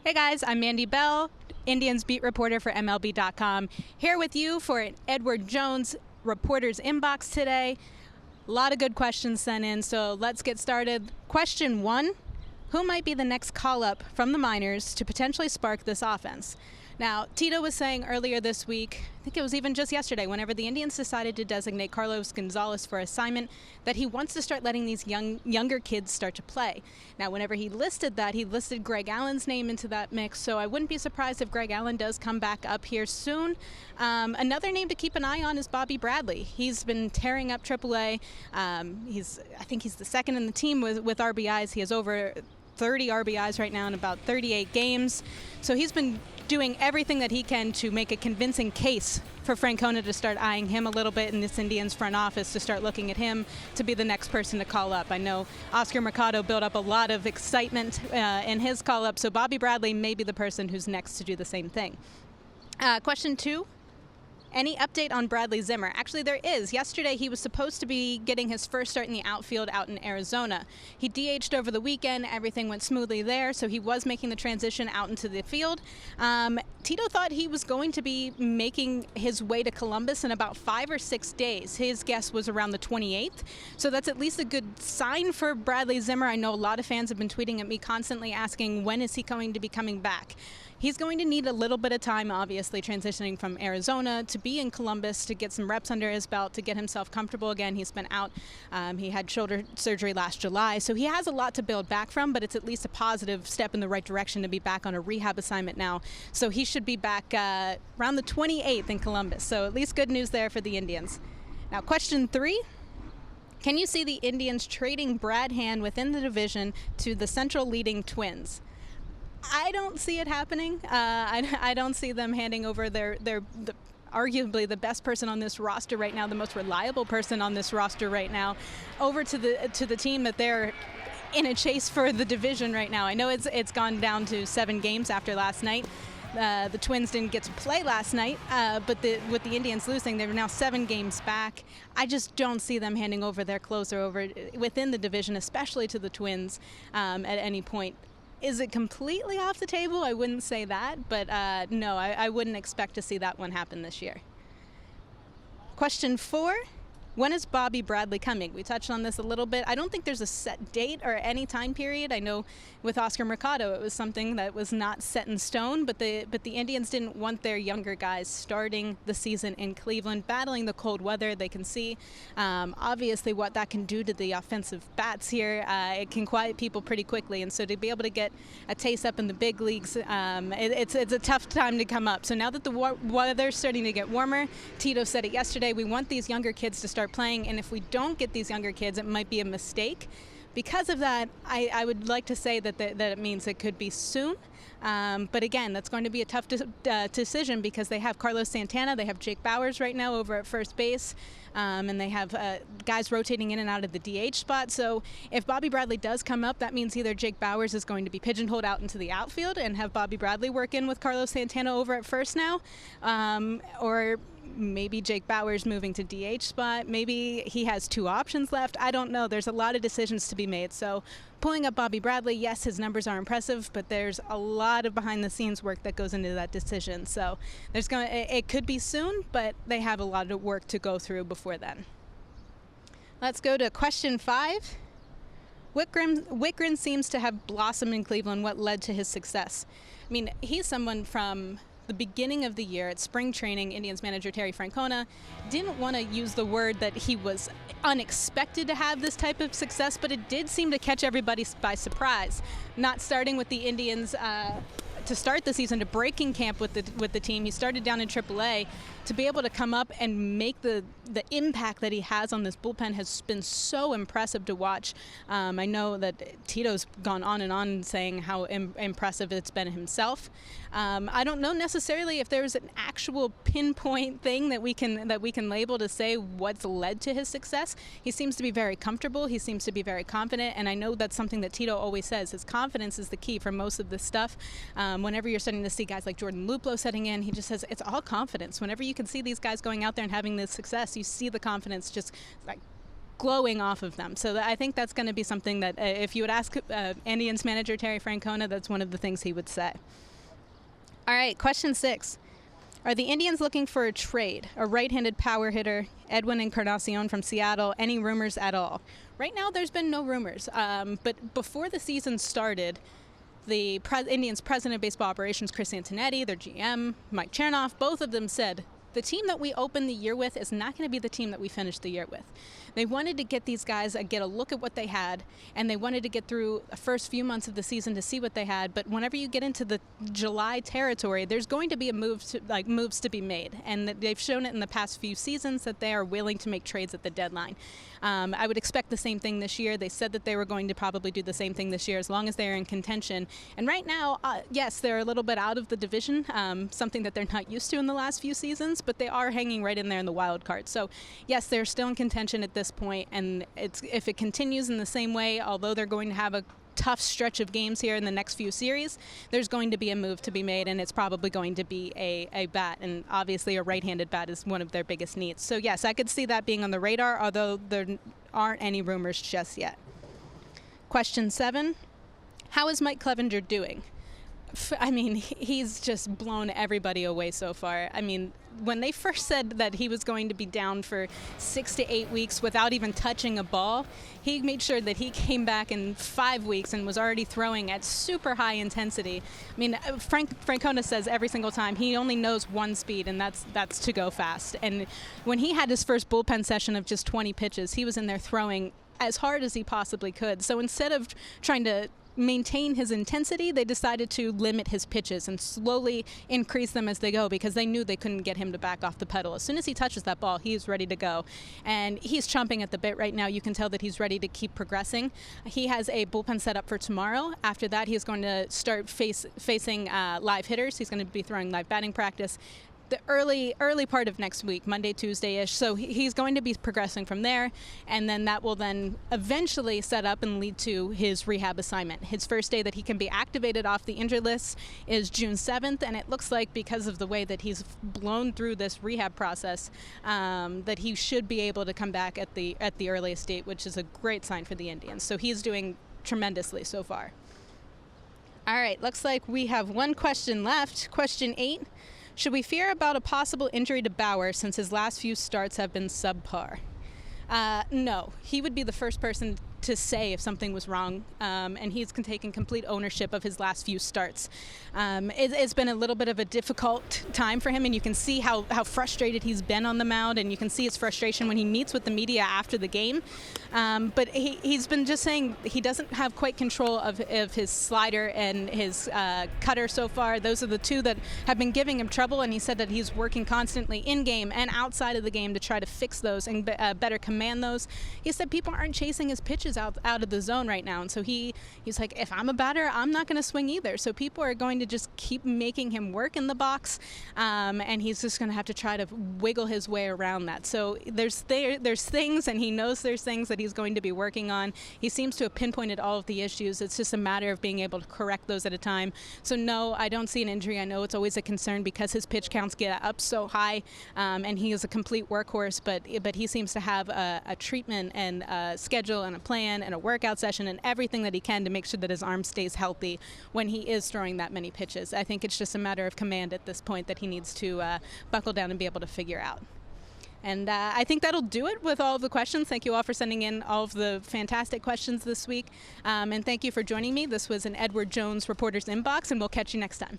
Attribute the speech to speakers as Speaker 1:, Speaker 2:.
Speaker 1: Hey guys, I'm Mandy Bell, Indians beat reporter for MLB.com, here with you for an Edward Jones reporter's inbox today. A lot of good questions sent in, so let's get started. Question 1, who might be the next call-up from the minors to potentially spark this offense? Now, Tito was saying earlier this week, I think it was even just yesterday, whenever the Indians decided to designate Carlos Gonzalez for assignment, that he wants to start letting these younger kids start to play. Now, whenever he listed that, he listed Greg Allen's name into that mix, so I wouldn't be surprised if Greg Allen does come back up here soon. Another name to keep an eye on is Bobby Bradley. He's been tearing up AAA. I think he's the second in the team with RBIs. He has over 30 RBIs right now in about 38 games. So he's been doing everything that he can to make a convincing case for Francona to start eyeing him a little bit in this Indians front office, to start looking at him to be the next person to call up. I know Oscar Mercado built up a lot of excitement in his call up, so Bobby Bradley may be the person who's next to do the same thing. Question 2. Any update on Bradley Zimmer? Actually, there is. Yesterday, he was supposed to be getting his first start in the outfield out in Arizona. He DH'd over the weekend. Everything went smoothly there, so he was making the transition out into the field. Tito thought he was going to be making his way to Columbus in about 5 or 6 days. His guess was around the 28th, so that's at least a good sign for Bradley Zimmer. I know a lot of fans have been tweeting at me constantly asking, when is he going to be coming back? He's going to need a little bit of time, obviously, transitioning from Arizona to be in Columbus, to get some reps under his belt, to get himself comfortable again. He's been out. He had shoulder surgery last July, so he has a lot to build back from, but it's at least a positive step in the right direction to be back on a rehab assignment now. So he should be back around the 28th in Columbus, so at least good news there for the Indians. Now, question 3. Can you see the Indians trading Brad Hand within the division to the Central leading Twins? I don't see it happening. I don't see them handing over arguably the best person on this roster right now, the most reliable person on this roster right now, over to the team that they're in a chase for the division right now. I know it's gone down to 7 games after last night. The Twins didn't get to play last night, but with the Indians losing, they're now 7 games back. I just don't see them handing over their closer over within the division, especially to the Twins, at any point. Is it completely off the table? I wouldn't say that, but no, I wouldn't expect to see that one happen this year. Question 4. When is Bobby Bradley coming? We touched on this a little bit. I don't think there's a set date or any time period. I know with Oscar Mercado, it was something that was not set in stone, but the Indians didn't want their younger guys starting the season in Cleveland, battling the cold weather. They can see, obviously, what that can do to the offensive bats here. It can quiet people pretty quickly, and so to be able to get a taste up in the big leagues, it's a tough time to come up. So now that the weather's starting to get warmer, Tito said it yesterday, we want these younger kids to start playing, and if we don't get these younger kids, it might be a mistake. Because of that, I would like to say that it means it could be soon. But again, that's going to be a tough decision, because they have Carlos Santana, they have Jake Bauers right now over at first base, and they have guys rotating in and out of the DH spot. So if Bobby Bradley does come up, that means either Jake Bauers is going to be pigeonholed out into the outfield and have Bobby Bradley work in with Carlos Santana over at first now, or maybe Jake Bauers moving to DH spot. Maybe he has 2 options left. I don't know. There's a lot of decisions to be made. So pulling up Bobby Bradley, yes, his numbers are impressive, but there's a lot of behind-the-scenes work that goes into that decision. So it could be soon, but they have a lot of work to go through before then. Let's go to question 5. Whitgren seems to have blossomed in Cleveland. What led to his success? I mean, he's someone from the beginning of the year at spring training. Indians manager Terry Francona didn't want to use the word that he was unexpected to have this type of success, but it did seem to catch everybody by surprise. Not starting with the Indians to start the season, to breaking camp with the team. He started down in AAA. To be able to come up and make the impact that he has on this bullpen has been so impressive to watch. I know that Tito's gone on and on saying how impressive it's been himself. I don't know necessarily if there's an actual pinpoint thing that we can label to say what's led to his success. He seems to be very comfortable. He seems to be very confident, and I know that's something that Tito always says. His confidence is the key for most of this stuff. Whenever you're starting to see guys like Jordan Luplow setting in, he just says it's all confidence. Whenever you can see these guys going out there and having this success, you see the confidence just like glowing off of them. So I think that's going to be something that if you would ask Indians manager Terry Francona, that's one of the things he would say. All right, question 6. Are the Indians looking for a trade? A right-handed power hitter, Edwin Encarnacion from Seattle, any rumors at all? Right now, there's been no rumors. But before the season started, the Indians president of baseball operations, Chris Antonetti, their GM, Mike Chernoff, both of them said, the team that we open the year with is not going to be the team that we finish the year with. They wanted to get these guys, get a look at what they had, and they wanted to get through the first few months of the season to see what they had. But whenever you get into the July territory, there's going to be moves to be made. And they've shown it in the past few seasons that they are willing to make trades at the deadline. I would expect the same thing this year. They said that they were going to probably do the same thing this year as long as they're in contention. And right now, yes, they're a little bit out of the division, something that they're not used to in the last few seasons, but they are hanging right in there in the wild card. So, yes, they're still in contention at this point, and if it continues in the same way, although they're going to have a tough stretch of games here in the next few series, there's going to be a move to be made, and it's probably going to be a bat, and obviously a right-handed bat is one of their biggest needs. So, yes, I could see that being on the radar, although there aren't any rumors just yet. Question 7, how is Mike Clevenger doing? I mean, he's just blown everybody away so far. I mean, when they first said that he was going to be down for 6 to 8 weeks without even touching a ball, he made sure that he came back in 5 weeks and was already throwing at super high intensity. I mean, Francona says every single time he only knows one speed, and that's to go fast. And when he had his first bullpen session of just 20 pitches, he was in there throwing as hard as he possibly could. So instead of trying to maintain his intensity, they decided to limit his pitches and slowly increase them as they go, because they knew they couldn't get him to back off the pedal. As soon as he touches that ball, he's ready to go. And he's chomping at the bit right now. You can tell that he's ready to keep progressing. He has a bullpen set up for tomorrow. After that, he's going to start facing live hitters. He's going to be throwing live batting practice the early part of next week, Monday, Tuesday-ish. So he's going to be progressing from there, and then that will then eventually set up and lead to his rehab assignment. His first day that he can be activated off the injured list is June 7th, and it looks like because of the way that he's blown through this rehab process, that he should be able to come back at the earliest date, which is a great sign for the Indians. So he's doing tremendously so far. All right, looks like we have one question left. Question 8. Should we fear about a possible injury to Bauer since his last few starts have been subpar? No. He would be the first person to say if something was wrong, and he's taken complete ownership of his last few starts. It's been a little bit of a difficult time for him, and you can see how frustrated he's been on the mound, and you can see his frustration when he meets with the media after the game. But he's been just saying he doesn't have quite control of his slider and his cutter so far. Those are the two that have been giving him trouble, and he said that he's working constantly in-game and outside of the game to try to fix those and better command those. He said people aren't chasing his pitches out of the zone right now, and so he's like, if I'm a batter, I'm not going to swing either. So people are going to just keep making him work in the box, and he's just going to have to try to wiggle his way around that. So there's things, and he knows there's things that he's going to be working on. He seems to have pinpointed all of the issues. It's just a matter of being able to correct those at a time. So no, I don't see an injury. I know it's always a concern because his pitch counts get up so high, and he is a complete workhorse, but he seems to have a treatment and a schedule and a plan and a workout session and everything that he can to make sure that his arm stays healthy when he is throwing that many pitches. I think it's just a matter of command at this point that he needs to buckle down and be able to figure out. And I think that'll do it with all of the questions. Thank you all for sending in all of the fantastic questions this week. And thank you for joining me. This was an Edward Jones Reporter's Inbox, and we'll catch you next time.